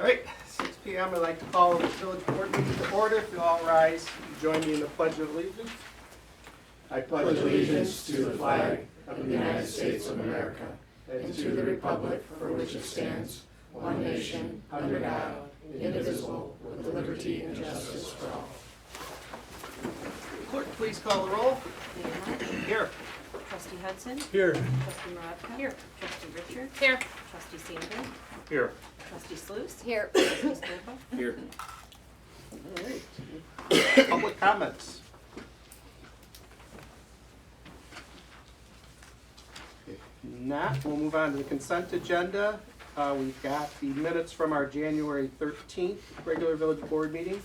right, 6 p.m. I'd like to call the village board meeting to order. If you all rise, join me in the Pledge of Allegiance. I pledge allegiance to the flag of the United States of America and to the republic for which it stands, one nation, under God, indivisible, with liberty and justice for all. Clerk, please call the roll. Here. Trustee Hudson. Here. Trustee Maravka. Here. Trustee Richards. Here. Trustee Sandberg. Here. Trustee Sluse. Here. Trustee Sturba. Here. All right. Public comments. If not, we'll move on to the consent agenda. We've got the minutes from our January 13th regular village board meeting.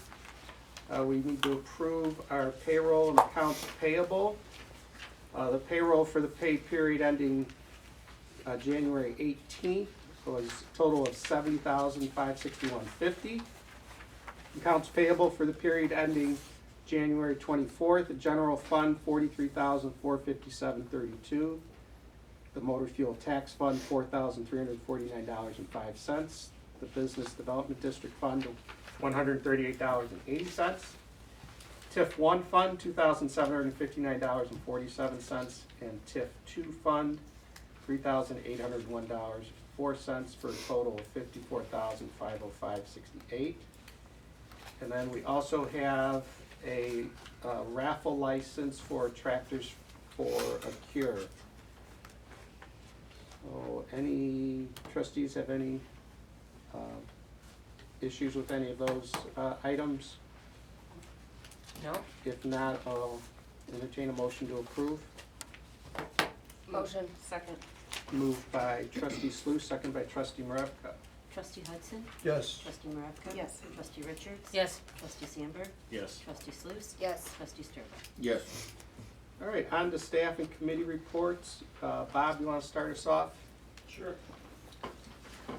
We need to approve our payroll and accounts payable. The payroll for the pay period ending January 18th was a total of $70,561.50. Accounts payable for the period ending January 24th, the general fund $43,457.32. The motor fuel tax fund $4,349.05. The business development district fund $138.80. TIF 1 fund $2,759.47, and TIF 2 fund $3,801.04 for a total of $54,505.68. And then we also have a raffle license for Tractors for a Cure. So any trustees have any issues with any of those items? No. If not, I'll entertain a motion to approve. Motion. Second. Moved by trustee Sluse, second by trustee Maravka. Trustee Hudson. Yes. Trustee Maravka. Yes. Trustee Richards. Yes. Trustee Sandberg. Yes. Trustee Sluse. Yes. Trustee Sturba. Yes. All right, on to staff and committee reports. Bob, you want to start us off? Sure.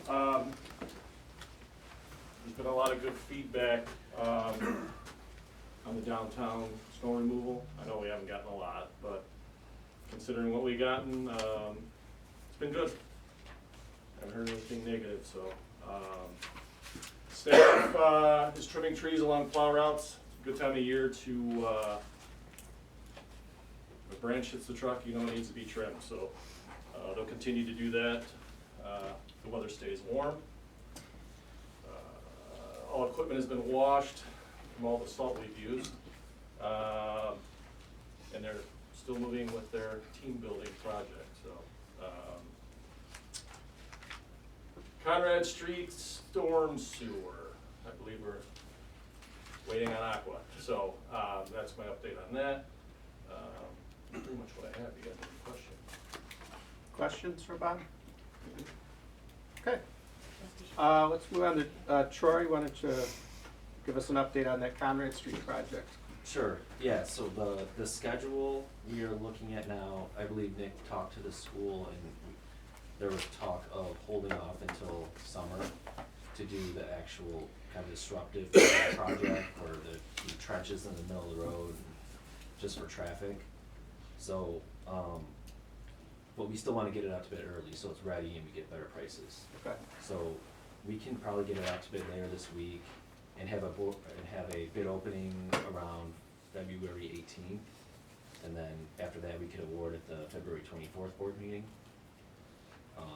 There's been a lot of good feedback on the downtown snow removal. I know we haven't gotten a lot, but considering what we gotten, it's been good. Haven't heard anything negative, so. Staff is trimming trees along plow routes. Good time of year to, if a branch hits the truck, you know it needs to be trimmed, so they'll continue to do that. The weather stays warm. All equipment has been washed from all the salt we've used. And they're still moving with their team building project, so. Conrad Street Storm Sewer, I believe we're waiting on Aqua, so that's my update on that. Pretty much what I have. You got any questions? Questions for Bob? Okay. Let's move on to Troy. Why don't you give us an update on that Conrad Street project? Sure, yeah, so the schedule we are looking at now, I believe Nick talked to the school and there was talk of holding off until summer to do the actual kind of disruptive project or the trenches in the middle of the road just for traffic. So, but we still wanna get it out to bid early so it's ready and we get better prices. Okay. So we can probably get it out to bid later this week and have a bid opening around February 18th. And then after that, we could award at the February 24th board meeting.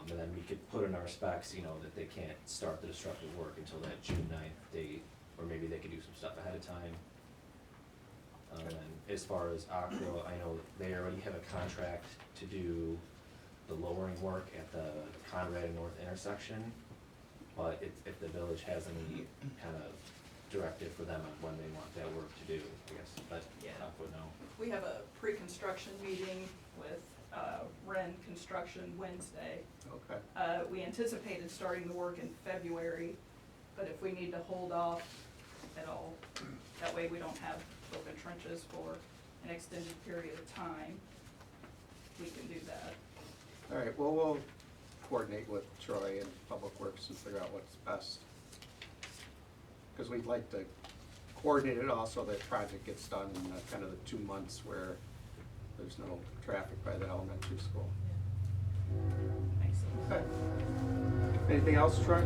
And then we could put in our specs, you know, that they can't start the disruptive work until that June 9th date, or maybe they could do some stuff ahead of time. And as far as Aqua, I know they already have a contract to do the lowering work at the Conrad and North intersection. But if the village has any kind of directive for them on when they want that work to do, I guess, but Aqua, no. We have a pre-construction meeting with Wren Construction Wednesday. Okay. We anticipated starting the work in February, but if we need to hold off at all, that way we don't have open trenches for an extended period of time, we can do that. All right, well, we'll coordinate with Troy and Public Works and figure out what's best. Because we'd like to coordinate it also, that project gets done in kind of the 2 months where there's no traffic by the elementary school. Makes sense. Okay. Anything else, Troy?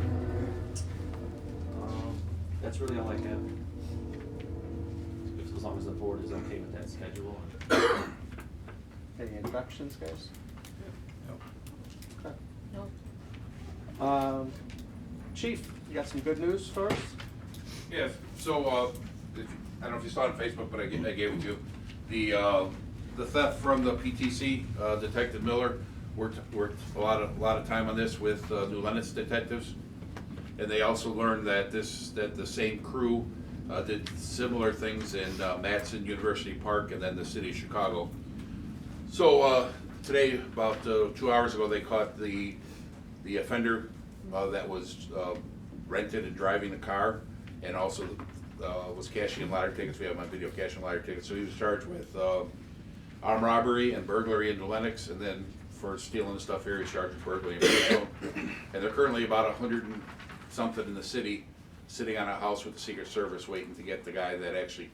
That's really all I have. As long as the board is okay with that schedule. Any introductions, guys? Okay. No. Chief, you got some good news for us? Yes, so, I don't know if you saw it on Facebook, but I gave it to you. The theft from the PTC, Detective Miller worked a lot of time on this with New Lenox detectives. And they also learned that the same crew did similar things in Madison University Park and then the city of Chicago. So today, about 2 hours ago, they caught the offender that was rented and driving the car, and also was cashing in lottery tickets. We have him on video cashing lottery tickets. So he was charged with armed robbery and burglary into Lenox, and then for stealing the stuff here, he's charged with burglary and Bridgestone. And they're currently about 100 and something in the city, sitting on a house with the Secret Service, waiting to get the guy that actually,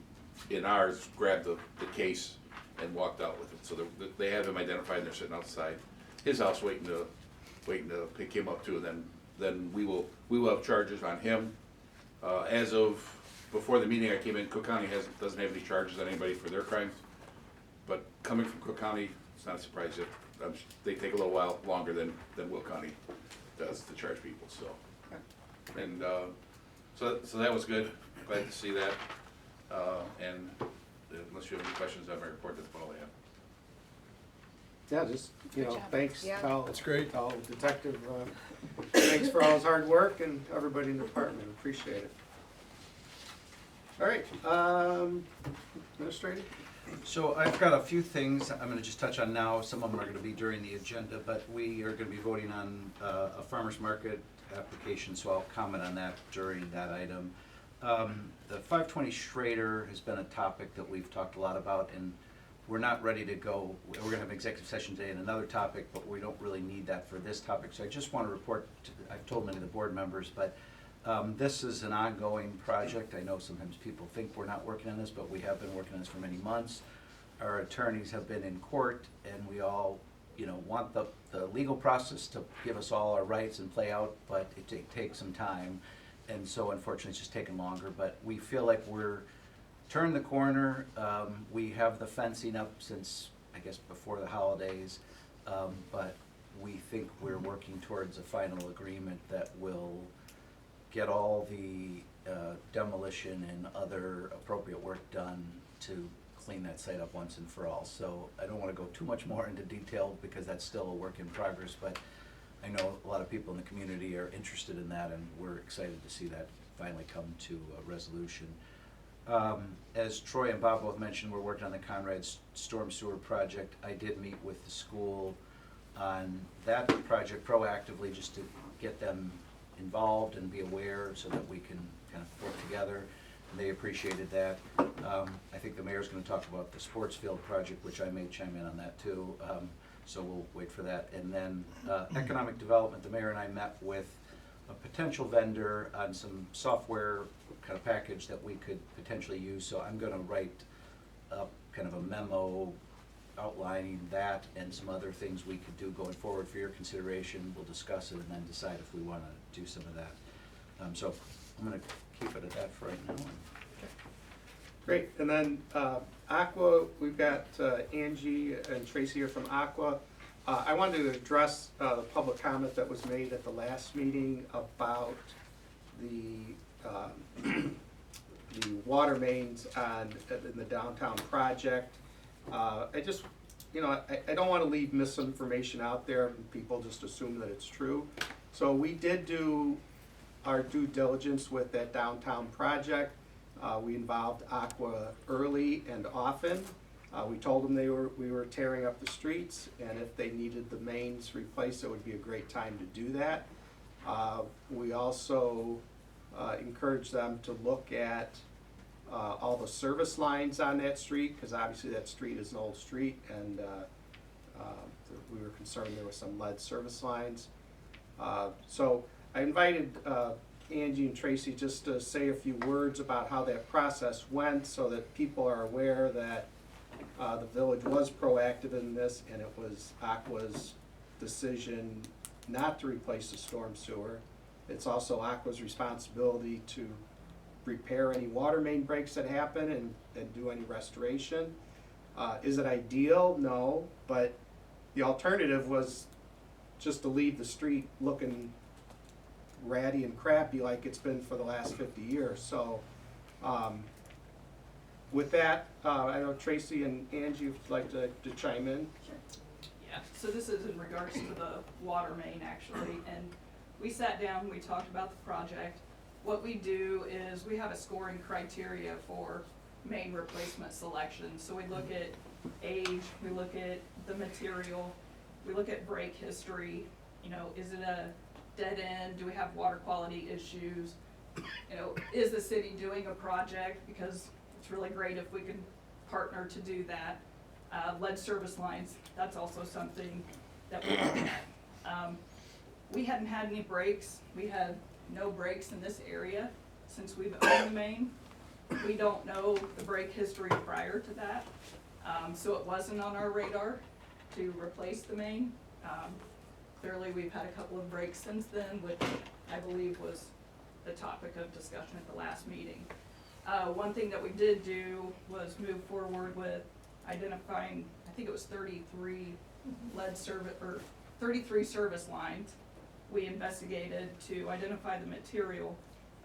in ours, grabbed the case and walked out with it. So they have him identified, and they're sitting outside his house waiting to pick him up too. And then we will have charges on him. As of before the meeting, I came in. Cook County doesn't have any charges on anybody for their crimes, but coming from Cook County, it's not a surprise that they take a little while longer than Will County does to charge people. So, and so that was good. Glad to see that. And unless you have any questions on my report, that's all I have. Yeah, just, Good job. thanks. Yeah. That's great. Detective, thanks for all his hard work and everybody in the department, appreciate it. All right, Administrator? So I've got a few things I'm gonna just touch on now. Some of them are gonna be during the agenda, but we are gonna be voting on a farmer's market application, so I'll comment on that during that item. The 520 Schrader has been a topic that we've talked a lot about, and we're not ready to go. We're gonna have an executive session today on another topic, but we don't really need that for this topic. So I just wanna report, I've told many of the board members, but this is an ongoing project. I know sometimes people think we're not working on this, but we have been working on this for many months. Our attorneys have been in court, and we all, want the legal process to give us all our rights and play out, but it takes some time. And so unfortunately, it's just taken longer, but we feel like we're turned the corner. We have the fencing up since, I guess, before the holidays, but we think we're working towards a final agreement that will get all the demolition and other appropriate work done to clean that site up once and for all. So I don't want to go too much more into detail because that's still a work in progress, but I know a lot of people in the community are interested in that, and we're excited to see that finally come to a resolution. As Troy and Bob both mentioned, we're working on the Conrad Storm Sewer project. I did meet with the school on that project proactively just to get them involved and be aware so that we can kind of work together, and they appreciated that. I think the mayor's going to talk about the sports field project, which I may chime in on that too, so we'll wait for that. And then economic development, the mayor and I met with a potential vendor on some software kind of package that we could potentially use, so I'm going to write up kind of a memo outlining that and some other things we could do going forward for your consideration. We'll discuss it and then decide if we want to do some of that. So I'm going to keep it at that for right now. Great, and then Aqua, we've got Angie and Tracy here from Aqua. I wanted to address the public comment that was made at the last meeting about the water mains in the downtown project. I just, I don't want to leave misinformation out there and people just assume that it's true. So we did do our due diligence with that downtown project. We involved Aqua early and often. We told them we were tearing up the streets, and if they needed the mains replaced, it would be a great time to do that. We also encouraged them to look at all the service lines on that street, because obviously that street is an old street, and we were concerned there were some lead service lines. So I invited Angie and Tracy just to say a few words about how that process went, so that people are aware that the village was proactive in this, and it was Aqua's decision not to replace the storm sewer. It's also Aqua's responsibility to repair any water main breaks that happen and do any restoration. Is it ideal? No, but the alternative was just to leave the street looking ratty and crappy like it's been for the last 50 years. So with that, I know Tracy and Angie would like to chime in. Yeah, so this is in regards to the water main actually, and we sat down, we talked about the project. What we do is we have a scoring criteria for main replacement selection. So we look at age, we look at the material, we look at break history, you know, is it a dead end, do we have water quality issues? You know, is the city doing a project, because it's really great if we can partner to do that. Lead service lines, that's also something that we look at. We hadn't had any breaks, we had no breaks in this area since we've owned the main. We don't know the break history prior to that, so it wasn't on our radar to replace the main. Clearly, we've had a couple of breaks since then, which I believe was the topic of discussion at the last meeting. One thing that we did do was move forward with identifying, I think it was 33 or 33 service lines. We investigated to identify the material.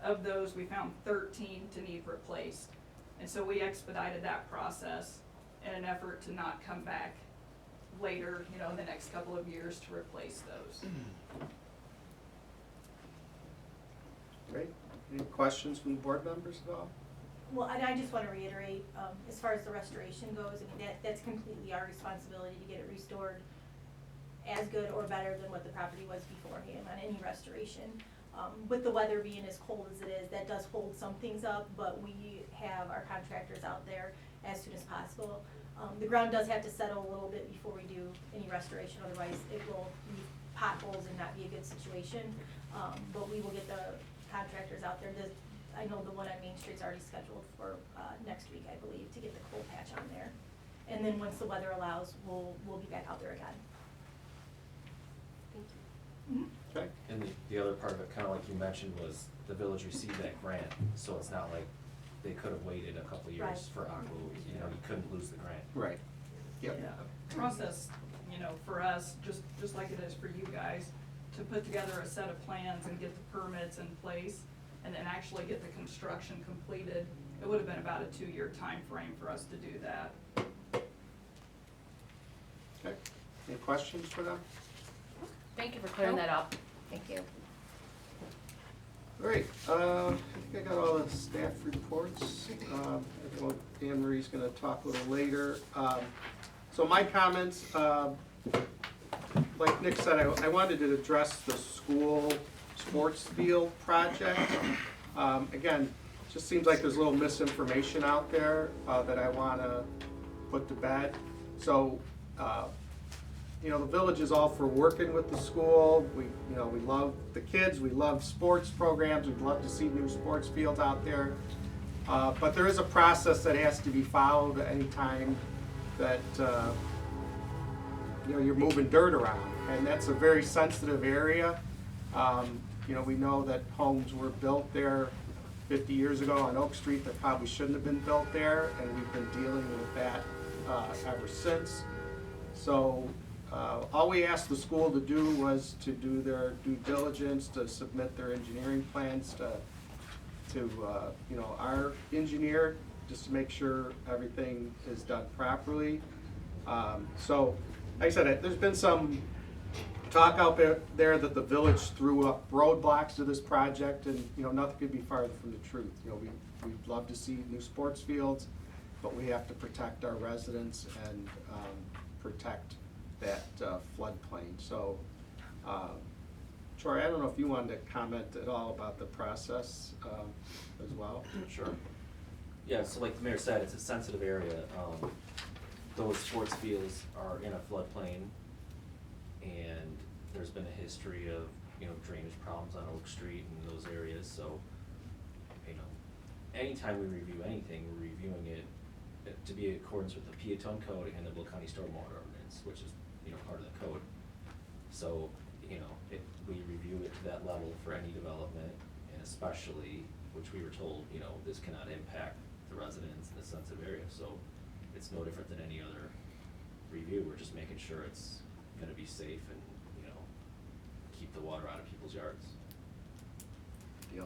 Of those, we found 13 to need replaced. And so we expedited that process in an effort to not come back later, you know, in the next couple of years to replace those. Great. Any questions from the board members at all? Well, and I just want to reiterate, as far as the restoration goes, I mean, that's completely our responsibility to get it restored as good or better than what the property was beforehand on any restoration. With the weather being as cold as it is, that does hold some things up, but we have our contractors out there as soon as possible. The ground does have to settle a little bit before we do any restoration, otherwise it will leave potholes and not be a good situation. But we will get the contractors out there. I know the one on Main Street's already scheduled for next week, I believe, to get the cold patch on there. And then once the weather allows, we'll be back out there again. Thank you. Okay. And the other part of it, kind of like you mentioned, was the village received that grant, so it's not like they could have waited a couple years Right. for Aqua, you know, you couldn't lose the grant. Right. Yep. Yeah, process, you know, for us, just like it is for you guys, to put together a set of plans and get the permits in place, and then actually get the construction completed, it would have been about a 2-year time frame for us to do that. Okay. Any questions for them? Thank you for clearing that up. Thank you. Great. I think I got all the staff reports. I think Anne Marie's going to talk a little later. So my comments, like Nick said, I wanted to address the school sports field project. Again, just seems like there's a little misinformation out there that I want to put to bed. So, you know, the village is all for working with the school. We love the kids. We love sports programs. We'd love to see new sports fields out there. But there is a process that has to be followed anytime that, you know, you're moving dirt around. And that's a very sensitive area. You know, we know that homes were built there 50 years ago on Oak Street that probably shouldn't have been built there, and we've been dealing with that ever since. So all we asked the school to do was to do their due diligence, to submit their engineering plans to you know, our engineer, just to make sure everything is done properly. So, like I said, there's been some talk out there that the village threw up roadblocks to this project, and you know, nothing could be farther from the truth. You know, we'd love to see new sports fields, but we have to protect our residents and protect that floodplain. So, Troy, I don't know if you wanted to comment at all about the process as well. Sure. Yeah, so like the mayor said, it's a sensitive area. Those sports fields are in a floodplain, and there's been a history of, you know, drainage problems on Oak Street and those areas. So, you know, anytime we review anything, we're reviewing it to be in accordance with the Peatone Code and the Will County Stormwater Ordinance, which is, you know, part of the code. So, you know, we review it to that level for any development, and especially which we were told, you know, this cannot impact the residents in the sensitive area, so it's no different than any other review. We're just making sure it's gonna be safe and, you know, keep the water out of people's yards. Did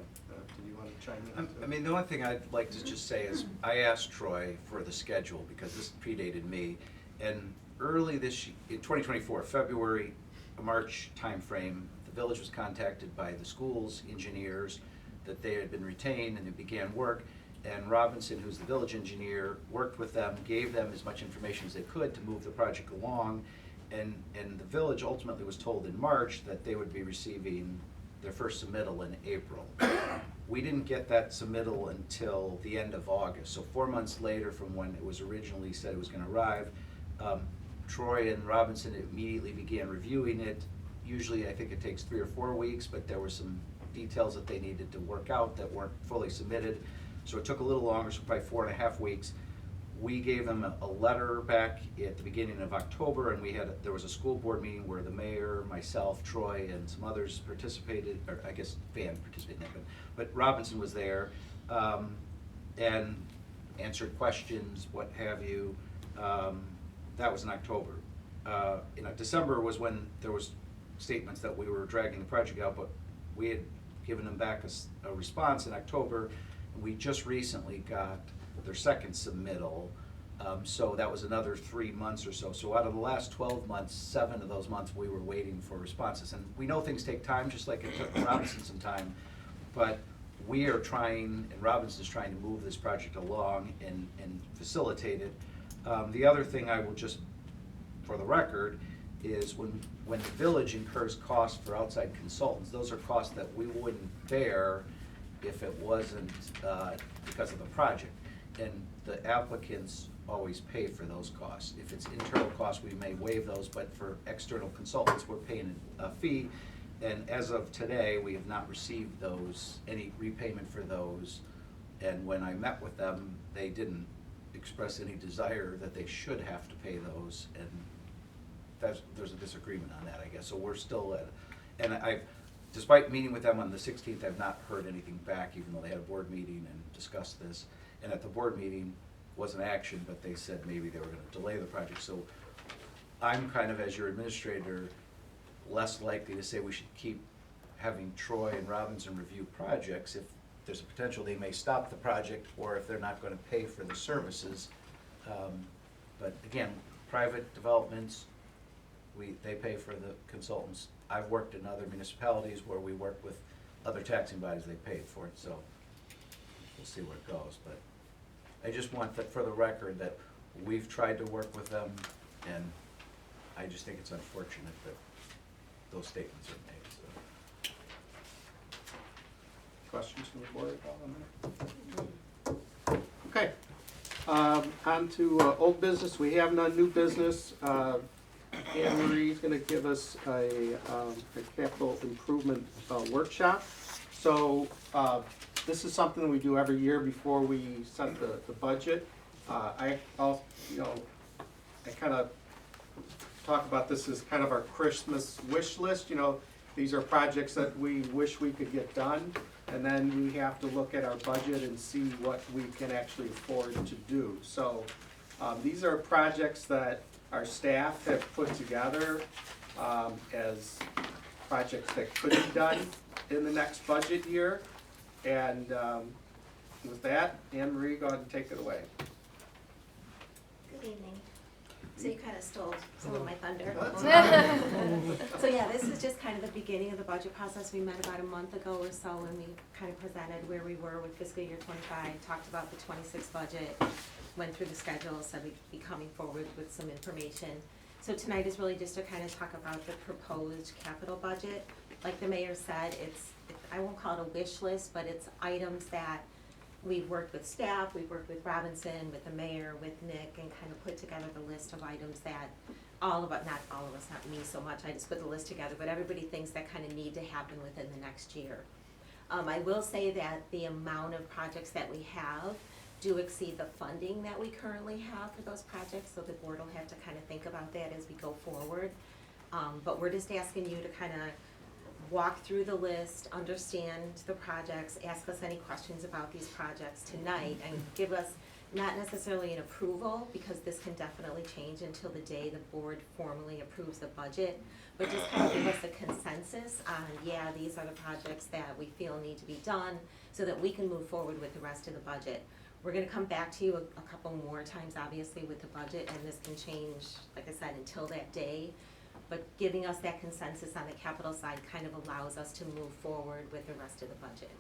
you want to chime in? I mean, the only thing I'd like to just say is, I asked Troy for the schedule, because this predated me, and early in 2024, February, March timeframe, the village was contacted by the school's engineers that they had been retained and they began work, and Robinson, who's the village engineer, worked with them, gave them as much information as they could to move the project along, and the village ultimately was told in March that they would be receiving their first submittal in April. We didn't get that submittal until the end of August, so 4 months later from when it was originally said it was gonna arrive. Troy and Robinson immediately began reviewing it. Usually, I think it takes 3 or 4 weeks, but there were some details that they needed to work out that weren't fully submitted. So it took a little longer, so probably 4.5 weeks. We gave them a letter back at the beginning of October, and there was a school board meeting where the mayor, myself, Troy, and some others participated, or I guess Van participated in it, but Robinson was there, and answered questions, what have you. That was in October. December was when there was statements that we were dragging the project out, but we had given them back a response in October, and we just recently got their second submittal, so that was another 3 months or so. So out of the last 12 months, 7 of those months we were waiting for responses. And we know things take time, just like it took Robinson some time, but we are trying, and Robinson's trying to move this project along and facilitate it. The other thing I will just, for the record, is when the village incurs costs for outside consultants, those are costs that we wouldn't bear if it wasn't because of the project. And the applicants always pay for those costs. If it's internal costs, we may waive those, but for external consultants, we're paying a fee. And as of today, we have not received any repayment for those. And when I met with them, they didn't express any desire that they should have to pay those. And there's a disagreement on that, I guess. So we're still despite meeting with them on the 16th, I've not heard anything back, even though they had a board meeting and discussed this. And at the board meeting, wasn't action, but they said maybe they were gonna delay the project. So I'm kind of, as your administrator, less likely to say we should keep having Troy and Robinson review projects if there's a potential they may stop the project, or if they're not gonna pay for the services. But again, private developments, they pay for the consultants. I've worked in other municipalities where we work with other taxing bodies, they paid for it, so we'll see where it goes. But I just want that for the record that we've tried to work with them, and I just think it's unfortunate that those statements are made, so. Questions from the board about them? Okay, on to old business. We have none. New business. Anne Marie's gonna give us a capital improvement workshop. So this is something that we do every year before we set the budget. I kind of talk about this as kind of our Christmas wish list. You know, these are projects that we wish we could get done, and then we have to look at our budget and see what we can actually afford to do. So these are projects that our staff have put together as projects that could be done in the next budget year. And with that, Anne Marie, go ahead and take it away. Good evening. So you kind of stole some of my thunder. So yeah, this is just kind of the beginning of the budget process. We met about a month ago or so, and we kind of presented where we were with fiscal year 25, talked about the 26 budget, went through the schedule, said we'd be coming forward with some information. So tonight is really just to kind of talk about the proposed capital budget. Like the mayor said, I won't call it a wish list, but it's items that we've worked with staff, we've worked with Robinson, with the mayor, with Nick, and kind of put together the list of items that not all of us, not me so much, I just put the list together, but everybody thinks that kind of need to happen within the next year. I will say that the amount of projects that we have do exceed the funding that we currently have for those projects, so the board will have to kind of think about that as we go forward. But we're just asking you to kind of walk through the list, understand the projects, ask us any questions about these projects tonight, and give us not necessarily an approval, because this can definitely change until the day the board formally approves the budget, but just kind of give us a consensus on, yeah, these are the projects that we feel need to be done, so that we can move forward with the rest of the budget. We're gonna come back to you a couple more times, obviously, with the budget, and this can change, like I said, until that day. But giving us that consensus on the capital side kind of allows us to move forward with the rest of the budget.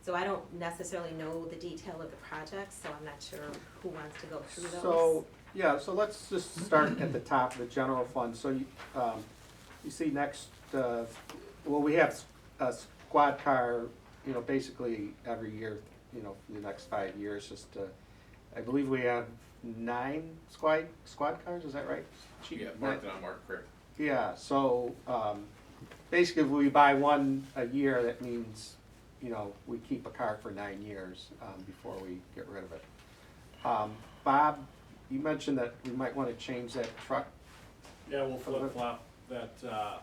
So I don't necessarily know the detail of the projects, so I'm not sure who wants to go through those. So, yeah, so let's just start at the top of the general fund. So you see next, well, we have a squad car, you know, basically every year, you know, for the next 5 years, just, I believe we have 9 squad cars, is that right? Chief? Yeah, marked and unmarked, correct. Yeah, so, basically, if we buy one a year, that means, you know, we keep a car for 9 years, before we get rid of it. Bob, you mentioned that we might wanna change that truck. Yeah, we'll flip-flop that, to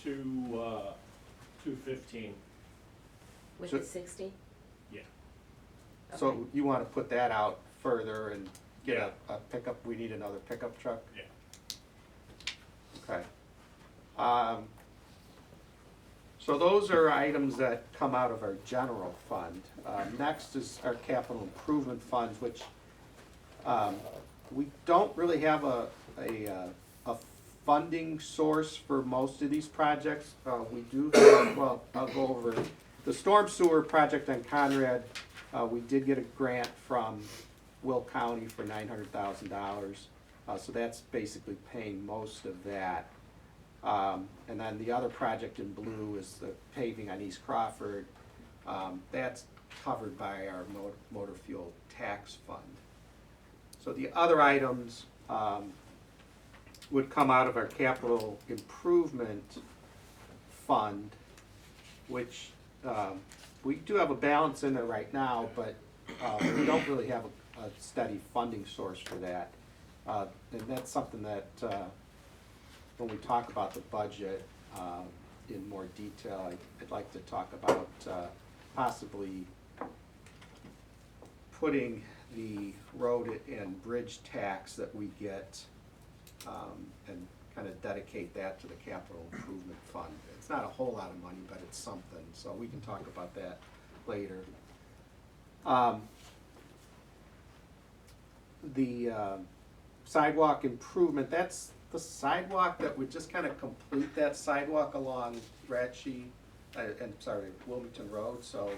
215. With So- the 60? Yeah. So Okay. you wanna put that out further and get Yeah. a pickup, we need another pickup truck? Yeah. Okay. So those are items that come out of our general fund. Next is our capital improvement funds, which, we don't really have a funding source for most of these projects. We do have, well, I'll go over the storm sewer project on Conrad. We did get a grant from Will County for $900,000. So that's basically paying most of that. And then the other project in blue is the paving on East Crawford. That's covered by our motor fuel tax fund. So the other items would come out of our capital improvement fund, which we do have a balance in there right now, but we don't really have a steady funding source for that. And that's something that when we talk about the budget in more detail, I'd like to talk about possibly putting the road and bridge tax that we get and kind of dedicate that to the capital improvement fund. It's not a whole lot of money, but it's something, so we can talk about that later. The sidewalk improvement, that's the sidewalk that would just kind of complete that sidewalk along Wilmington Road. So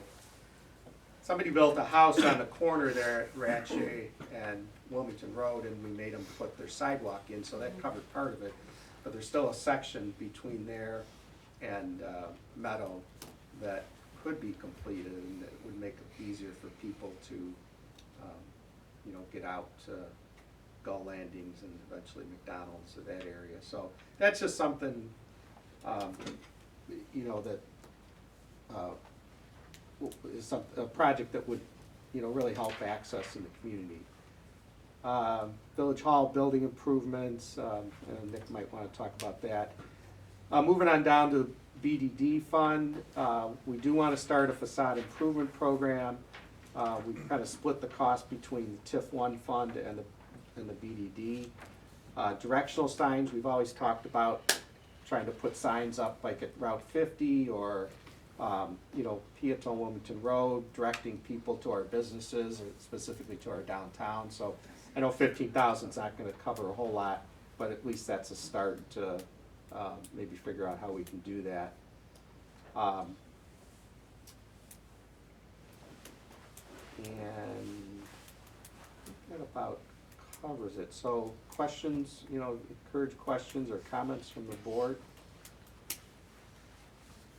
somebody built a house on the corner there at Ratchy and Wilmington Road, and we made them put their sidewalk in, so that covered part of it. But there's still a section between there and Meadow that could be completed, and it would make it easier for people to, you know, get out to Gull Landings and eventually McDonald's or that area. So that's just something, you know, that is a project that would, you know, really help access in the community. Village Hall building improvements, and Nick might want to talk about that. Moving on down to BDD fund, we do want to start a facade improvement program. We kind of split the cost between the TIF 1 fund and the BDD. Directional signs, we've always talked about trying to put signs up like at Route 50 or, you know, Peatone Wilmington Road, directing people to our businesses, or specifically to our downtown. So I know 15,000 is not going to cover a whole lot, but at least that's a start to maybe figure out how we can do that. And that about covers it. So questions, you know, encourage questions or comments from the board.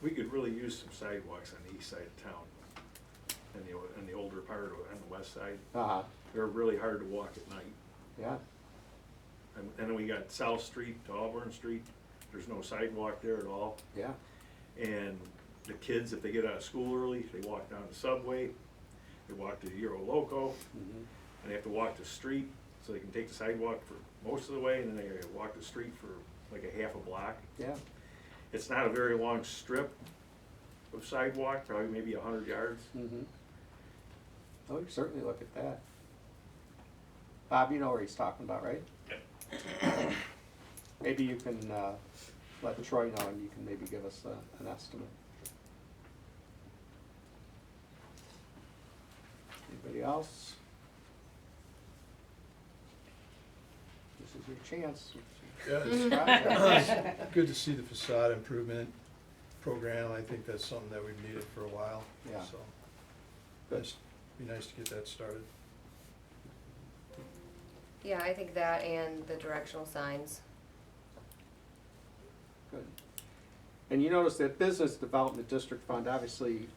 We could really use some sidewalks on the east side of town, and the older part of, on the west side. They're really hard to walk at night. Yeah, And then we got South Street to Auburn Street, there's no sidewalk there at all. yeah, And the kids, if they get out of school early, they walk down the subway, they walk to the Euro Loco, mhm, and they have to walk the street, so they can take the sidewalk for most of the way, and then they walk the street for like a half a block. yeah, It's not a very long strip of sidewalk, probably maybe 100 yards. Mm-hmm. Oh, we can certainly look at that. Bob, you know where he's talking about, right? Yep. Maybe you can, let Troy know and you can maybe give us an estimate. Anybody else? This is your chance. Yeah, it's good to see the facade improvement program. I think that's something that we've needed for a while. Yeah. So, Good. it's be nice to get that started. Yeah, I think that and the directional signs. Good. And you notice that Business Development District Fund, obviously,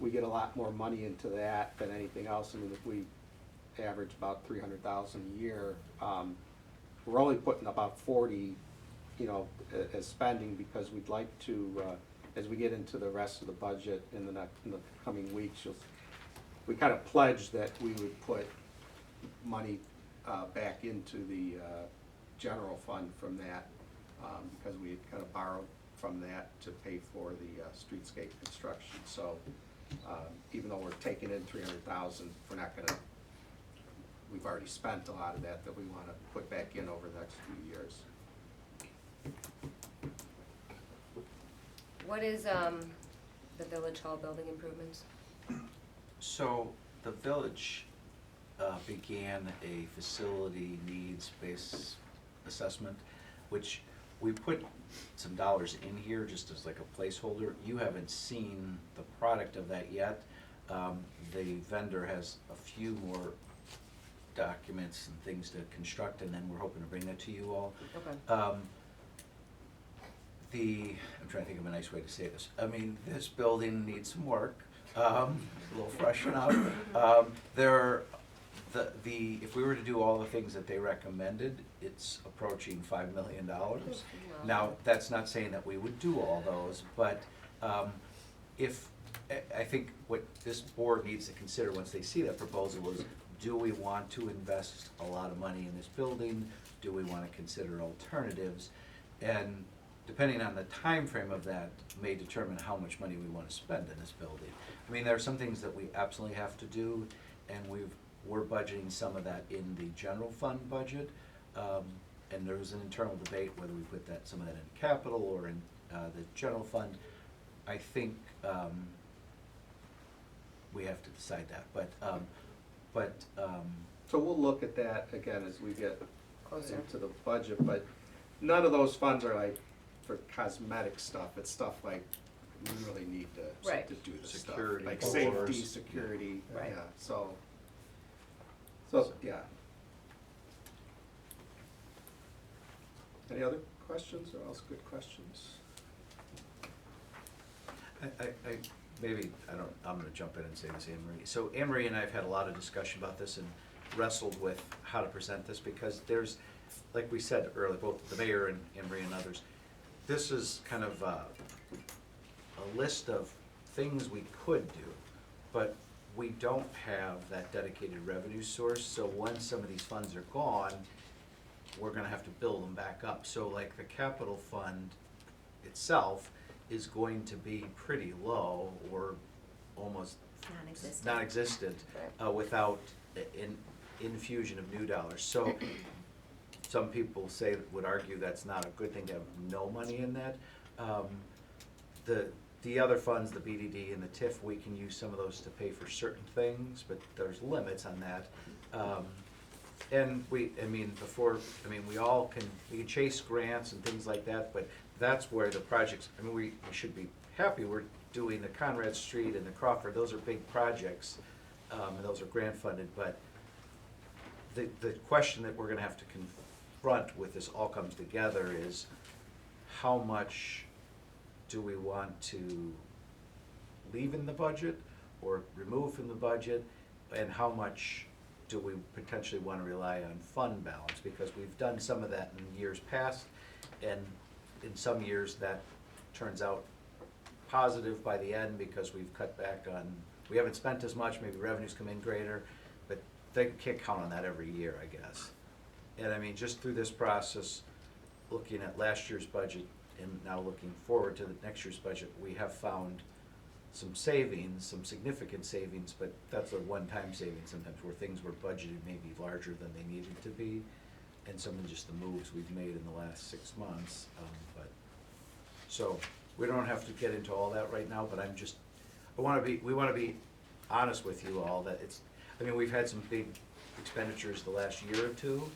we get a lot more money into that than anything else. I mean, if we average about 300,000 a year, we're only putting about 40, you know, as spending because we'd like to, as we get into the rest of the budget in the coming weeks, we kind of pledged that we would put money back into the general fund from that, because we had kind of borrowed from that to pay for the streetscape construction. So even though we're taking in 300,000, we're not gonna, we've already spent a lot of that we wanna put back in over the next few years. What is, the Village Hall building improvements? So the village began a facility needs-based assessment, which we put some dollars in here just as like a placeholder. You haven't seen the product of that yet. The vendor has a few more documents and things to construct, and then we're hoping to bring that to you all. Okay. I'm trying to think of a nice way to say this. I mean, this building needs some work, a little freshen up. If we were to do all the things that they recommended, it's approaching $5 million. Now, that's not saying that we would do all those, but I think what this board needs to consider once they see that proposal is, do we want to invest a lot of money in this building? Do we want to consider alternatives? And depending on the time frame of that, may determine how much money we want to spend in this building. I mean, there are some things that we absolutely have to do, and we're budgeting some of that in the general fund budget. And there was an internal debate whether we put some of that in capital or in the general fund. I think we have to decide that, but So we'll look at that again as we get Closer. into the budget, but none of those funds are like for cosmetic stuff. It's stuff like we really need to, Right. to do the stuff. Security, Like doors. safety, security, Right. yeah, so, yeah. Any other questions, or else good questions? I'm gonna jump in and say this, Anne Marie. So Anne Marie and I have had a lot of discussion about this and wrestled with how to present this, because there's, like we said earlier, both the mayor and Anne Marie and others, this is kind of a list of things we could do, but we don't have that dedicated revenue source, so once some of these funds are gone, we're gonna have to build them back up. So like the capital fund itself is going to be pretty low, or almost Non-existent. non-existent, without an infusion of new dollars. So some people would argue that's not a good thing to have no money in that. The other funds, the BDD and the TIF, we can use some of those to pay for certain things, but there's limits on that. And we all can chase grants and things like that, but that's where the projects, we should be happy we're doing the Conrad Street and the Crawford, those are big projects, and those are grant funded, but the question that we're gonna have to confront with this all comes together is, how much do we want to leave in the budget or remove from the budget, and how much do we potentially want to rely on fund balance? Because we've done some of that in years past, and in some years that turns out positive by the end because we've cut back on, we haven't spent as much, maybe revenues come in greater, but they can't count on that every year, I guess. And just through this process, looking at last year's budget and now looking forward to the next year's budget, we have found some savings, some significant savings, but that's a one-time savings sometimes where things were budgeted maybe larger than they needed to be. And some of just the moves we've made in the last 6 months, so we don't have to get into all that right now, but we wanna be honest with you all that we've had some big expenditures the last year or two,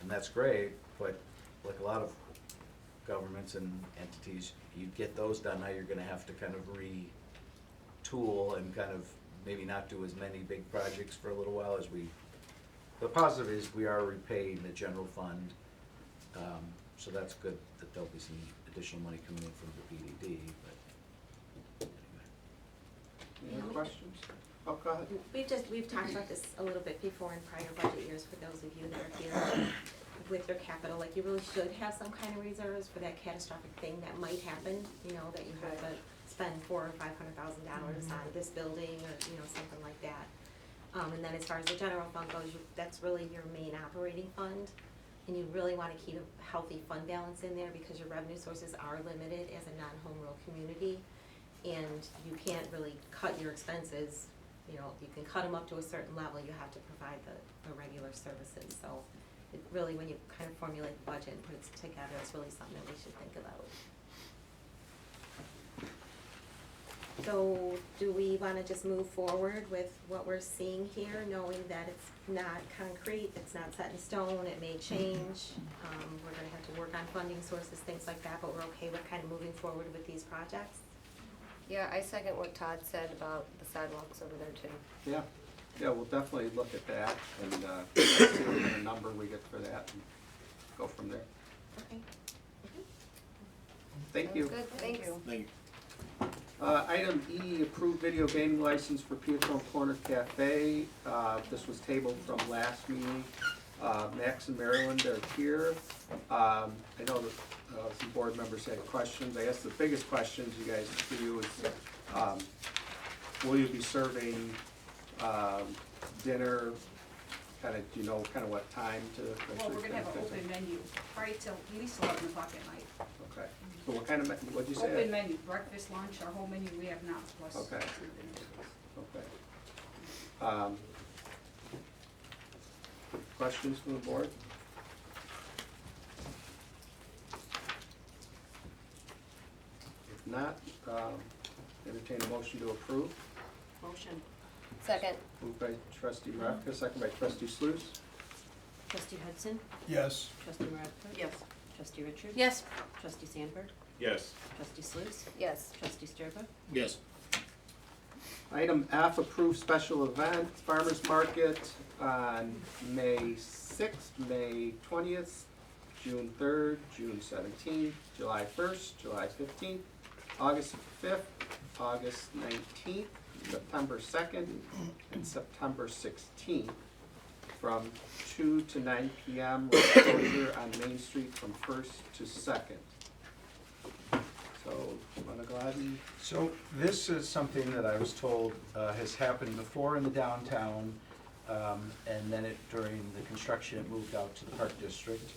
and that's great, but like a lot of governments and entities, you get those done, now you're gonna have to kind of retool and kind of maybe not do as many big projects for a little while as the positive is we are repaying the general fund, so that's good that there'll be some additional money coming in from the PDD, but anyway. Any other questions? Oh, go ahead. We've talked about this a little bit before in prior budget years for those of you that are here with your capital, like you really should have some kind of reserves for that catastrophic thing that might happen, you know, that you have to spend $400,000 or $500,000 on this building or, you know, something like that. And then as far as the general fund goes, that's really your main operating fund. And you really wanna keep a healthy fund balance in there because your revenue sources are limited as a non-home rule community. And you can't really cut your expenses, you know, you can cut them up to a certain level, you have to provide the regular services. So it really, when you kind of formulate the budget and put it together, it's really something that we should think about. So do we wanna just move forward with what we're seeing here, knowing that it's not concrete, it's not set in stone, it may change? We're gonna have to work on funding sources, things like that, but we're okay with kind of moving forward with these projects? Yeah, I second what Todd said about the sidewalks over there too. Yeah, we'll definitely look at that and see what kind of number we get for that and go from there. Okay. Thank you. Good, thanks. Item E, approved video gaming license for Peatone Corner Cafe. This was tabled from last meeting. Max and Maryland are here. I know that some board members had questions. I guess the biggest questions you guys for you is, will you be serving dinner? Kind of, do you know kind of what time to? Well, we're gonna have an open menu, probably till at least 11 o'clock at night. Okay. So what kind of, what'd you say? Open menu, breakfast, lunch, our whole menu, we have not, plus. Okay. some dinners. Okay. Questions from the board? If not, entertain a motion to approve. Motion. Second. Moved by trustee Maravka, second by trustee Sluse. Trustee Hudson? Yes. Trustee Maravka? Yes. Trustee Richard? Yes. Trustee Sandberg? Yes. Trustee Sluse? Yes. Trustee Sturba? Yes. Item F, approved special event, farmer's market on May 6th, May 20th, June 3rd, June 17th, July 1st, July 15th, August 5th, August 19th, September 2nd, and September 16th, from 2 to 9 p.m. with closure on Main Street from 1st to 2nd. So, you wanna go ahead and? So this is something that I was told has happened before in the downtown, and then during the construction, it moved out to the Park District.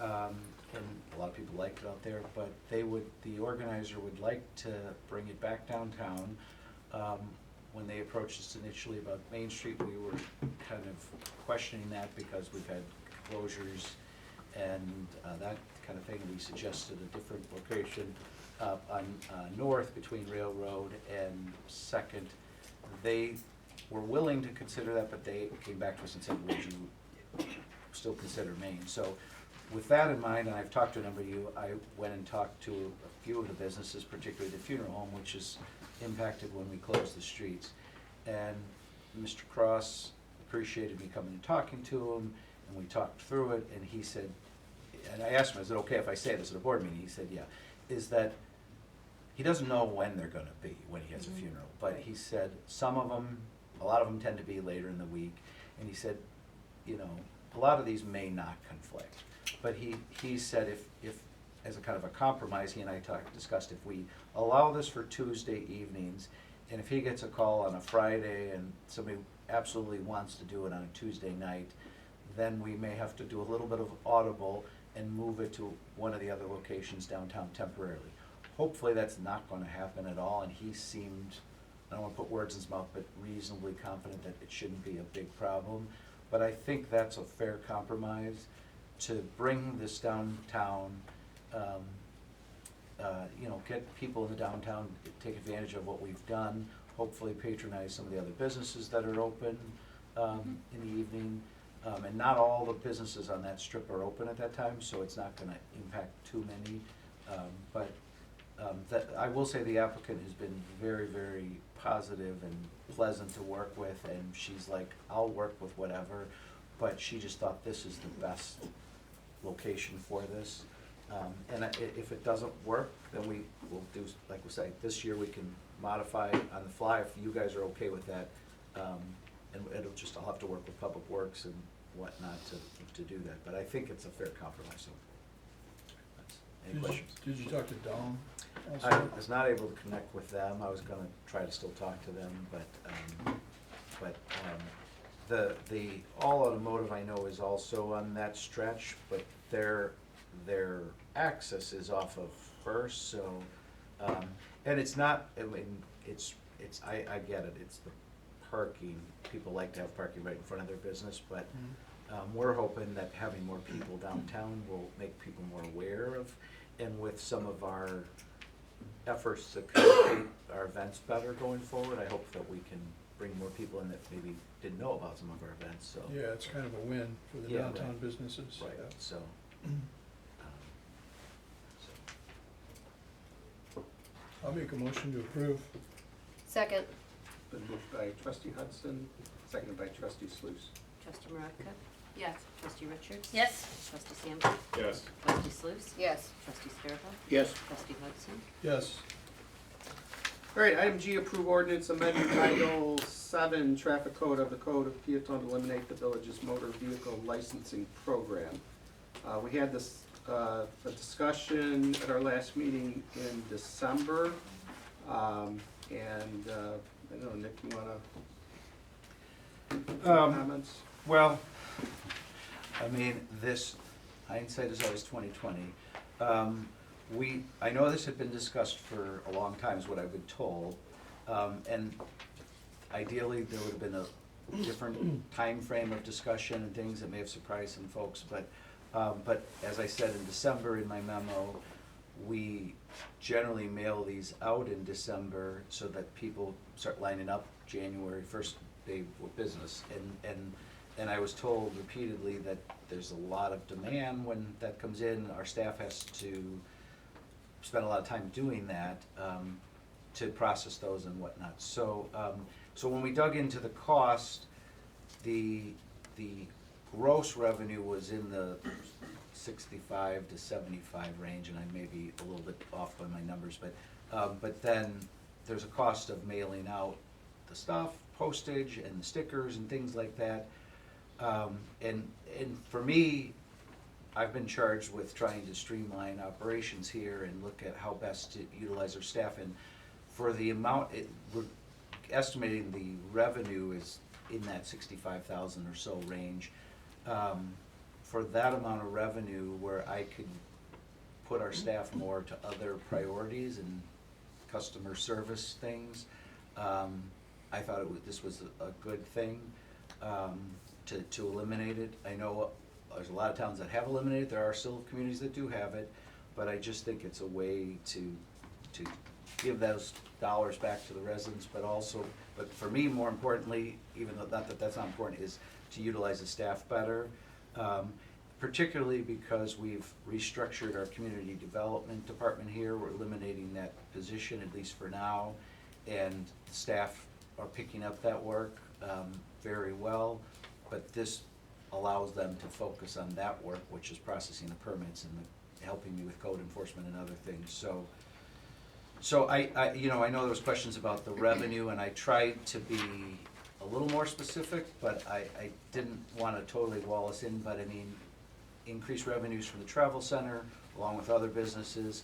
And a lot of people liked it out there, but the organizer would like to bring it back downtown. When they approached us initially about Main Street, we were kind of questioning that because we've had closures and that kind of thing. We suggested a different location on north between Railroad and Second. They were willing to consider that, but they came back to us and said, would you still consider Maine? So with that in mind, and I've talked to a number of you, I went and talked to a few of the businesses, particularly the funeral home, which is impacted when we close the streets. And Mr. Cross appreciated me coming and talking to him, and we talked through it, and he said, and I asked him, is it okay if I say this at a board meeting? He said, yeah, is that he doesn't know when they're gonna be, when he has a funeral, but he said some of them, a lot of them tend to be later in the week, and he said, you know, a lot of these may not conflict. But he said if as a kind of a compromise, he and I discussed if we allow this for Tuesday evenings, and if he gets a call on a Friday and somebody absolutely wants to do it on a Tuesday night, then we may have to do a little bit of audible and move it to one of the other locations downtown temporarily. Hopefully, that's not gonna happen at all, and he seemed, I don't wanna put words in his mouth, but reasonably confident that it shouldn't be a big problem. But I think that's a fair compromise to bring this downtown, get people in the downtown, take advantage of what we've done, hopefully patronize some of the other businesses that are open in the evening. And not all the businesses on that strip are open at that time, so it's not gonna impact too many. I will say the applicant has been very, very positive and pleasant to work with, and she's like, I'll work with whatever, but she just thought this is the best location for this. If it doesn't work, then we will do, like we say, this year we can modify on the fly if you guys are okay with that. And I'll have to work with Public Works and whatnot to do that, but I think it's a fair compromise, so. Any questions? Did you talk to Dawn also? I was not able to connect with them, I was gonna try to still talk to them, but the All Automotive I know is also on that stretch, but their access is off of First, so, and it's not, I mean, I get it, it's the parking, people like to have parking right in front of their business, but we're hoping that having more people downtown will make people more aware of, and with some of our efforts to communicate our events better going forward, I hope that we can bring more people in that maybe didn't know about some of our events, so. Yeah, it's kind of a win for the Yeah, downtown right. businesses. Right, Yeah. so. I'll make a motion to approve. Second. Been moved by trustee Hudson, seconded by trustee Sluse. Trustee Maravka? Yes. Trustee Richards? Yes. Trustee Sanford? Yes. Trustee Sluse? Yes. Trustee Scarabello? Yes. Trustee Hudson? Yes. All right, item G, approve ordinance amending Title 7 Traffic Code of the Code of Peatone to eliminate the village's motor vehicle licensing program. We had this, a discussion at our last meeting in December. I don't know, Nick, you wanna comments? Well, I mean, this, hindsight is always 20/20. I know this had been discussed for a long time, is what I've been told. And ideally, there would have been a different time frame of discussion and things that may have surprised some folks, but as I said in December in my memo, we generally mail these out in December so that people start lining up January first day of business. And I was told repeatedly that there's a lot of demand when that comes in. Our staff has to spend a lot of time doing that to process those and whatnot. So when we dug into the cost, the gross revenue was in the 65 to 75 range, and I may be a little bit off by my numbers, but then there's a cost of mailing out the stuff, postage and the stickers and things like that. And for me, I've been charged with trying to streamline operations here and look at how best to utilize our staff. And for the amount, we're estimating the revenue is in that 65,000 or so range. For that amount of revenue, where I could put our staff more to other priorities and customer service things, I thought this was a good thing to eliminate it. I know there's a lot of towns that have eliminated it. There are still communities that do have it, but I just think it's a way to give those dollars back to the residents, but for me, more importantly, even though not that that's not important, is to utilize the staff better. Particularly because we've restructured our community development department here. We're eliminating that position, at least for now, and staff are picking up that work very well, but this allows them to focus on that work, which is processing the permits and helping me with code enforcement and other things. So I know there was questions about the revenue, and I tried to be a little more specific, but I didn't want to totally wall us in, but I mean, increased revenues from the travel center, along with other businesses,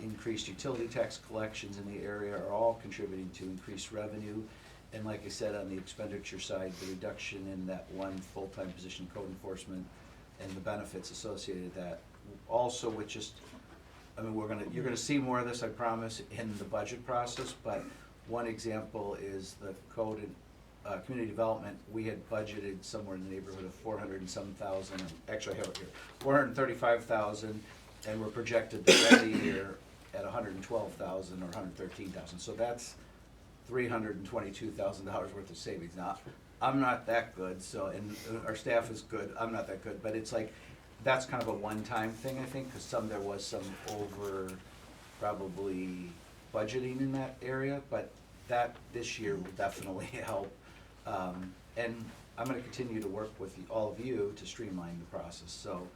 increased utility tax collections in the area are all contributing to increased revenue. And like I said, on the expenditure side, the reduction in that one full-time position, code enforcement, and the benefits associated with that. Also with just, I mean, you're gonna see more of this, I promise, in the budget process, but one example is the code and community development. We had budgeted somewhere in the neighborhood of 400 and some thousand, actually I have it here, 435,000, and we're projected to end the year at 112,000 or 113,000. So that's $322,000 worth of savings. Now, I'm not that good, so, and our staff is good, I'm not that good, but it's like, that's kind of a one-time thing, I think, because there was some over, probably budgeting in that area, but that this year will definitely help. And I'm gonna continue to work with all of you to streamline the process, so,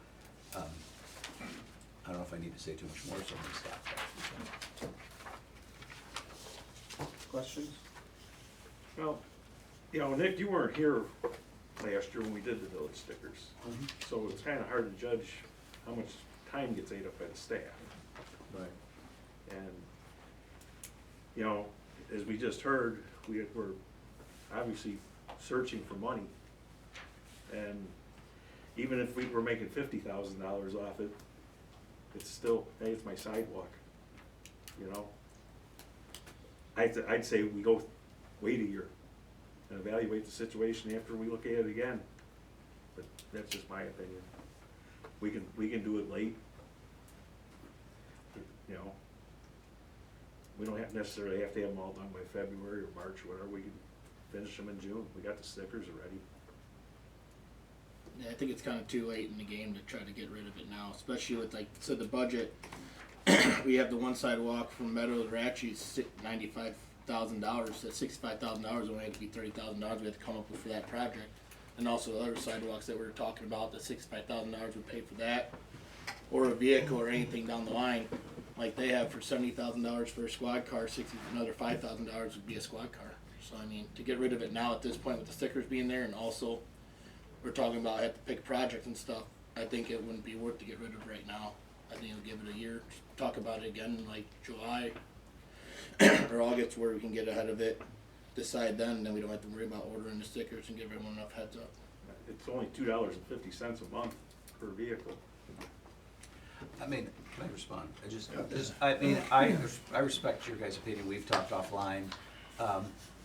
I don't know if I need to say too much more, so I'm gonna stop there. Questions? Well, you know, Nick, you weren't here last year when we did the village stickers. So it's kinda hard to judge how much time gets ate up by the staff. Right. And, you know, as we just heard, we're obviously searching for money. And even if we were making $50,000 off it, it's still, hey, it's my sidewalk, you know? I'd say we go wait a year and evaluate the situation after we look at it again. But that's just my opinion. We can do it late. You know, we don't necessarily have to have them all done by February or March or whatever. We can finish them in June. We got the stickers already. Yeah, I think it's kind of too late in the game to try to get rid of it now, especially with, like, so the budget. We have the one sidewalk from Meadow to Ratchie's $95,000. That $65,000 only had to be $30,000 we had to come up with for that project, and also the other sidewalks that we were talking about. The $65,000 would pay for that, or a vehicle or anything down the line, like they have for $70,000 for a squad car. Another $5,000 would be a squad car. So I mean, to get rid of it now at this point with the stickers being there, and also we're talking about have to pick projects and stuff, I think it wouldn't be worth to get rid of right now. I think it'll give it a year, talk about it again in like July or August, where we can get ahead of it, decide then, and then we don't have to worry about ordering the stickers and give everyone enough heads up. It's only $2.50 a month per vehicle. I mean, can I respond? I respect your guys' opinion, we've talked offline.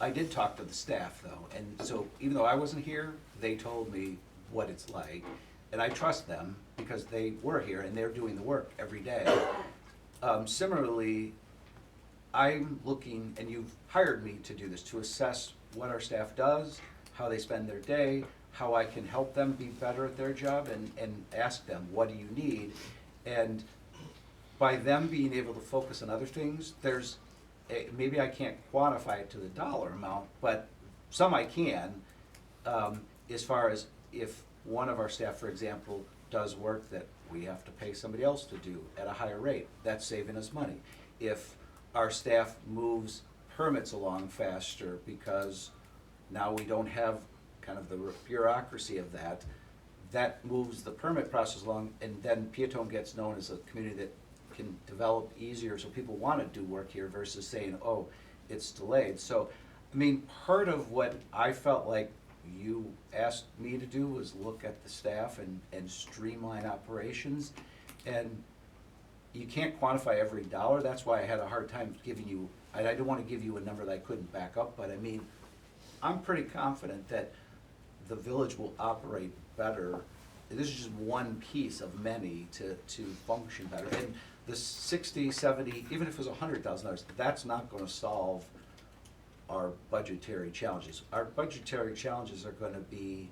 I did talk to the staff though, and so even though I wasn't here, they told me what it's like, and I trust them because they were here and they're doing the work every day. Similarly, I'm looking, and you've hired me to do this, to assess what our staff does, how they spend their day, how I can help them be better at their job, and ask them, what do you need? And by them being able to focus on other things, maybe I can't quantify it to the dollar amount, but some I can, as far as if one of our staff, for example, does work that we have to pay somebody else to do at a higher rate, that's saving us money. If our staff moves permits along faster because now we don't have kind of the bureaucracy of that, that moves the permit process along, and then Peatone gets known as a community that can develop easier, so people want to do work here versus saying, oh, it's delayed. So, I mean, part of what I felt like you asked me to do was look at the staff and streamline operations, and you can't quantify every dollar. That's why I had a hard time giving you, I didn't want to give you a number that I couldn't back up, but I mean, I'm pretty confident that the village will operate better. This is just one piece of many to function better. And the 60, 70, even if it was $100,000, that's not going to solve our budgetary challenges. Our budgetary challenges are going to be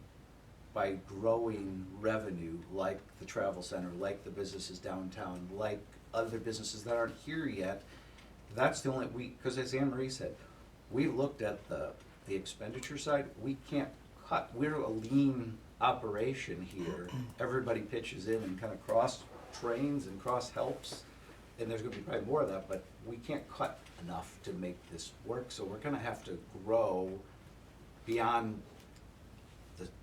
by growing revenue, like the travel center, like the businesses downtown, like other businesses that aren't here yet. That's the only, because as Anne Marie said, we looked at the expenditure side. We can't cut. We're a lean operation here. Everybody pitches in and kind of cross trains and cross helps, and there's going to be probably more of that, but we can't cut enough to make this work, so we're going to have to grow beyond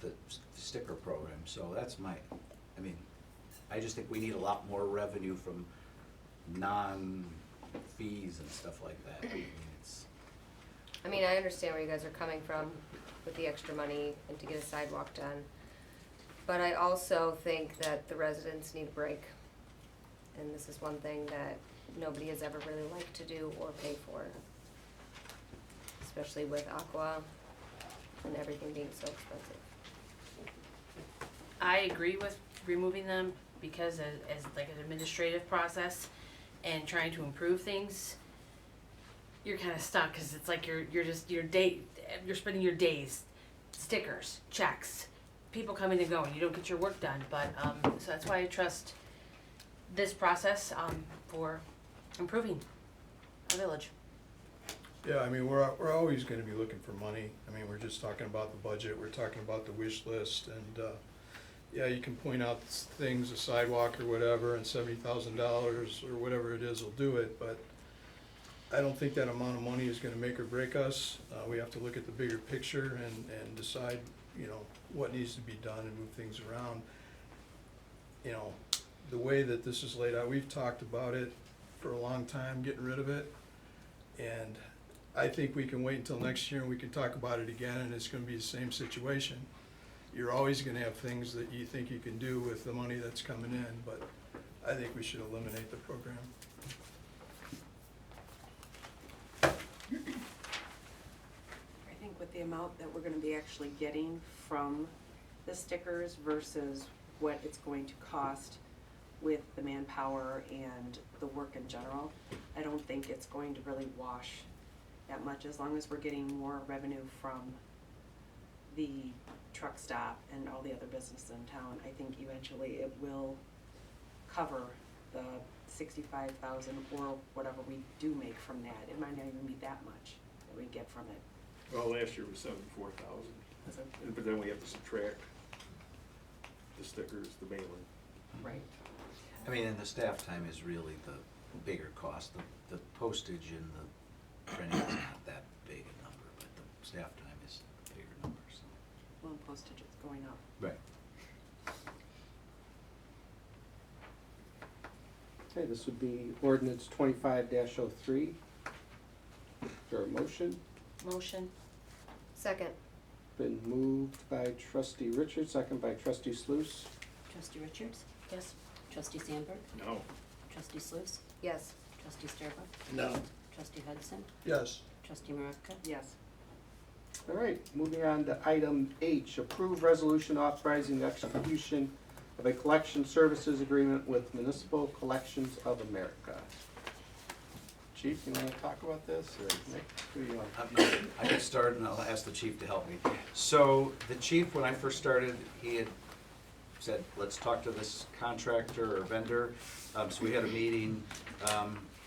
the sticker program. So that's I mean, I just think we need a lot more revenue from non-fees and stuff like that. I mean, I understand where you guys are coming from with the extra money and to get a sidewalk done. But I also think that the residents need a break. And this is one thing that nobody has ever really liked to do or pay for. Especially with Aqua and everything being so expensive. I agree with removing them because as like an administrative process and trying to improve things, you're kind of stuck because it's like you're spending your days, stickers, checks, people coming and going. You don't get your work done, but so that's why I trust this process for improving our village. Yeah, I mean, we're always gonna be looking for money. I mean, we're just talking about the budget, we're talking about the wish list, and, yeah, you can point out things, a sidewalk or whatever, and $70,000 or whatever it is will do it, but I don't think that amount of money is gonna make or break us. We have to look at the bigger picture and decide, you know, what needs to be done and move things around. You know, the way that this is laid out, we've talked about it for a long time, getting rid of it. And I think we can wait until next year and we can talk about it again, and it's gonna be the same situation. You're always gonna have things that you think you can do with the money that's coming in, but I think we should eliminate the program. I think with the amount that we're gonna be actually getting from the stickers versus what it's going to cost with the manpower and the work in general, I don't think it's going to really wash that much, as long as we're getting more revenue from the truck stop and all the other businesses in town. I think eventually it will cover the 65,000 or whatever we do make from that. It might not even be that much that we get from it. Well, last year was 74,000, but then we have to subtract the stickers, the mailing. Right. I mean, and the staff time is really the bigger cost. The postage and the printing is not that big a number, but the staff time is a bigger number, so. Well, and postage is going up. Right. Okay, this would be ordinance 25-03. Is there a motion? Motion. Second. Been moved by trustee Richards, second by trustee Sluse. Trustee Richards? Yes. Trustee Sandberg? No. Trustee Sluse? Yes. Trustee Sturba? No. Trustee Hudson? Yes. Trustee Maravka? Yes. All right, moving on to item H, approve resolution authorizing the execution of a collection services agreement with Municipal Collections of America. Chief, you wanna talk about this, or Nick, who do you want? I can start and I'll ask the chief to help me. So the chief, when I first started, he had said, let's talk to this contractor or vendor. So we had a meeting,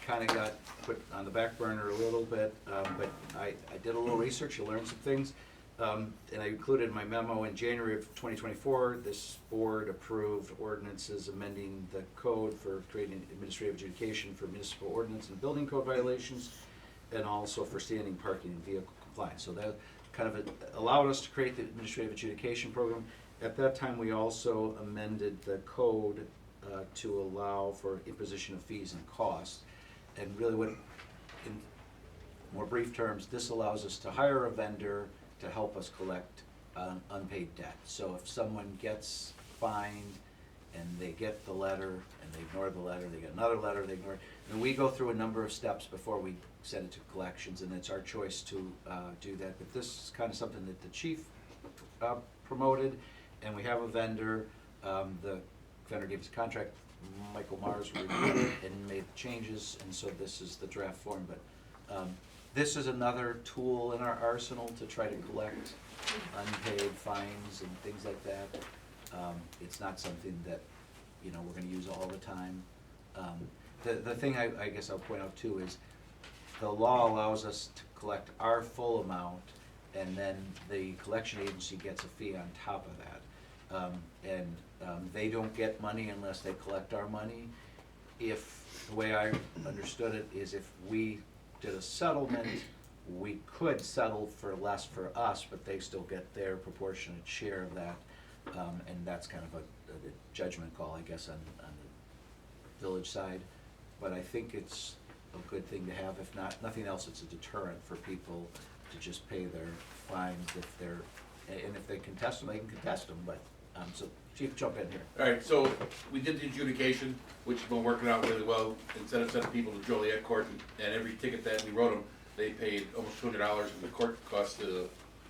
kinda got put on the back burner a little bit, but I did a little research, you learned some things. And I included in my memo in January of 2024, this board approved ordinances amending the code for creating administrative adjudication for municipal ordinance and building code violations, and also for standing, parking, and vehicle compliance. So that kind of allowed us to create the administrative adjudication program. At that time, we also amended the code to allow for imposition of fees and costs. And really what, in more brief terms, this allows us to hire a vendor to help us collect unpaid debt. So if someone gets fined and they get the letter and they ignore the letter, they get another letter, they ignore it, and we go through a number of steps before we send it to collections, and it's our choice to do that. But this is kind of something that the chief promoted, and we have a vendor. The vendor gave us a contract. Michael Mars reviewed it and made changes, and so this is the draft form. But this is another tool in our arsenal to try to collect unpaid fines and things like that. It's not something that, you know, we're gonna use all the time. The thing I guess I'll point out too is the law allows us to collect our full amount, and then the collection agency gets a fee on top of that. They don't get money unless they collect our money. If, the way I understood it is if we did a settlement, we could settle for less for us, but they still get their proportionate share of that. And that's kind of a judgment call, I guess, on the village side. But I think it's a good thing to have. If nothing else, it's a deterrent for people to just pay their fines if they're, and if they contest them, they can contest them, but So Chief, jump in here. All right, so we did the adjudication, which has been working out really well. Instead of sending people to Joliet Court and every ticket that we wrote them, they paid almost $200 in the court cost,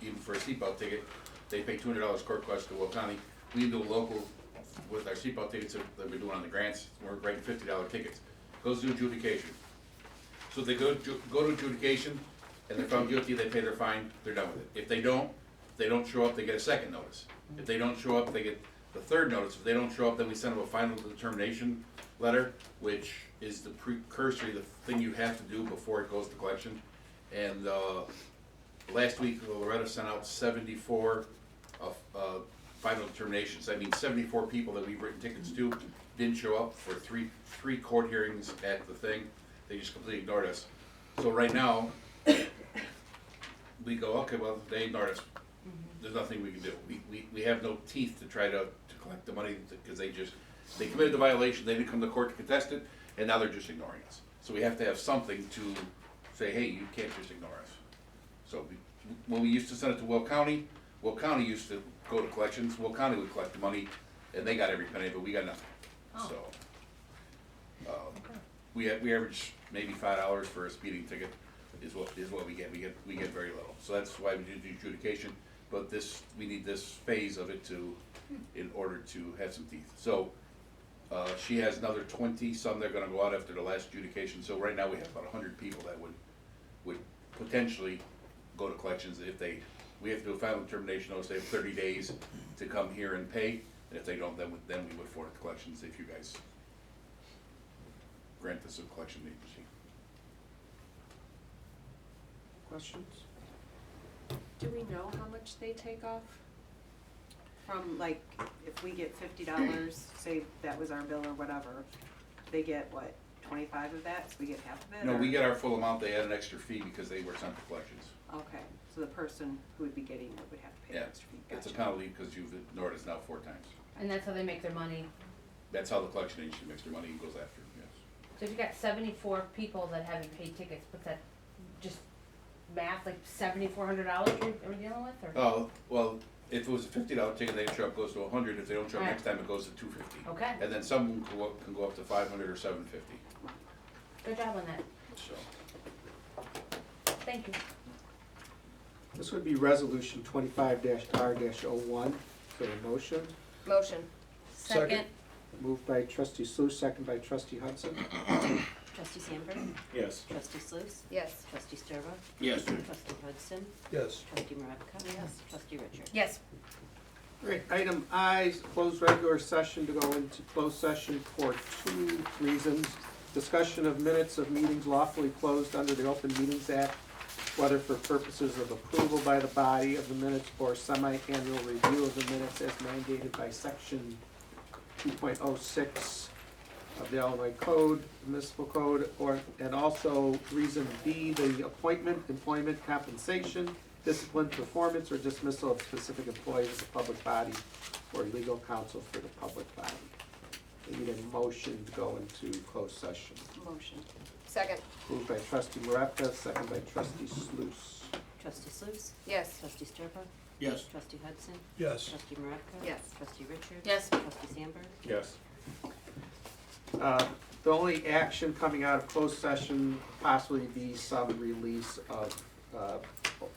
even for a seatbelt ticket. They pay $200 court cost to Will County. We do local with our seatbelt tickets that we're doing on the grants. We're writing $50 tickets. Goes to adjudication. So they go to adjudication and they're found guilty, they pay their fine, they're done with it. If they don't show up, they get a second notice. If they don't show up, they get the third notice. If they don't show up, then we send them a final determination letter, which is the precursor, the thing you have to do before it goes to collection. And last week, Loretta sent out 74 final determinations. That means 74 people that we've written tickets to didn't show up for three court hearings at the thing. They just completely ignored us. So right now, we go, okay, well, they ignored us. There's nothing we can do. We have no teeth to try to collect the money because they committed the violation, they didn't come to court to contest it, and now they're just ignoring us. So we have to have something to say, hey, you can't just ignore us. So when we used to send it to Will County used to go to collections, Will County would collect the money, and they got every penny, but we got nothing. Oh. So, we average maybe $5 for a speeding ticket is what we get. We get very little. So that's why we do the adjudication. But we need this phase of it in order to have some teeth. So she has another 20 some that are going to go out after the last adjudication. So right now we have about 100 people that would potentially go to collections if we have to do a final determination notice. They have 30 days to come here and pay, and if they don't, then we would forward to collections if you guys grant us a collection agency. Questions? Do we know how much they take off? From, like, if we get $50, say that was our bill or whatever, they get what, 25 of that, so we get half of it? No, or- we get our full amount. They add an extra fee because they were sent to collections. Okay, so the person who would be getting it would have to pay Yeah, an extra fee. it's a Gotcha. penalty because you've ignored us now 4 times. And that's how they make their money. That's how the collection agency makes their money and goes after them, yes. So if you got 74 people that haven't paid tickets, what's that, just math, like $7,400 we're dealing with, or? Oh, well, if it was a $50 ticket, they show up, goes to 100. If they don't show up Right. next time, it goes to 250. Okay, And then some can go up to 500 or 750, good job on that, so. thank you. This would be resolution 25-R-01 for the motion. Motion. Second. Moved by trustee Sluse, second by trustee Hudson. Trustee Sandberg, Yes. trustee Sluse, Yes. trustee Sturba, Yes. trustee Hudson, Yes. trustee Maravka. Yes. Trustee Richard. Yes, Great, item I, is closed regular session to go into closed session for 2 reasons. Discussion of minutes of meetings lawfully closed under the Open Meetings Act, whether for purposes of approval by the body of the minutes or semi-annual review of the minutes as mandated by section 2.06 of the Illinois Code, Municipal Code, and also reason B, the appointment, employment, compensation, discipline, performance, or dismissal of specific employees of the public body or legal counsel for the public body. We need a motion to go into closed session. Motion. Second. Moved by trustee Maravka, second by trustee Sluse. Trustee Sluse, Yes. trustee Sturba, Yes. trustee Hudson, Yes. trustee Maravka. Yes. Trustee Richard. Yes. Trustee Sandberg. Yes. The only action coming out of closed session possibly be some release of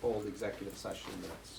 old executive session minutes.